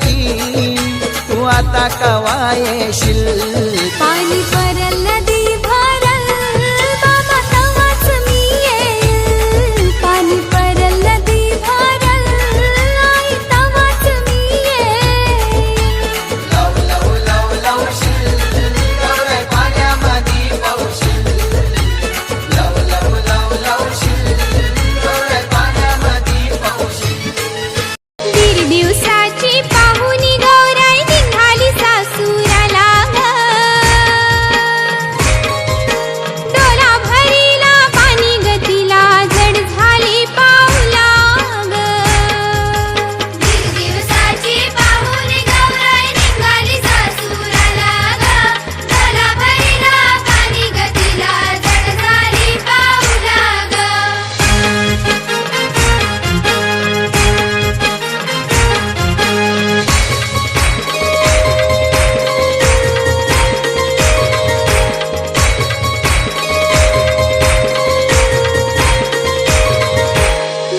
की तू आता कवा येशील पाणी परल नदी भरल बाबा तवाच मी येईल पाणी परल नदी भरल आई तवाच मी येईल लव लव लव लवशील गौरे पाण्यामध्ये पावशील लव लव लव लवशील गौरे पाण्यामध्ये पावशील दीड दिवसाची पाहुणी गौराई निघाली सासुराला ग डोला भरीला पाणी गतीला जड झाली पाऊला ग दीड दिवसाची पाहुणी गौराई निघाली सासुराला ग डोला भरीला पाणी गतीला जड झाली पाऊला ग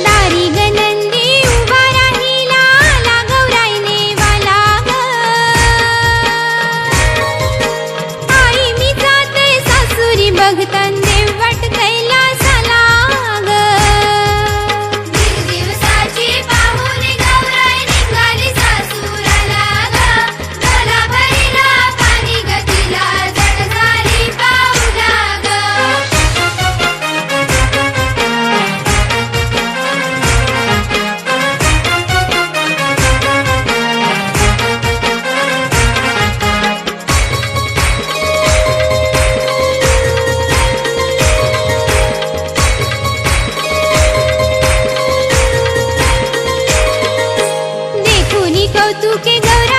दारी गनंदी उभा राहिला आला गौराईने वाला ग आई मी जाते सासुरी बघतान देव वाट कैलासाला ग दीड दिवसाची पाहुणी गौराई निघाली सासुराला ग डोला भरीला पाणी गतीला जड झाली पाऊला ग देखुनी कौतुके गौरा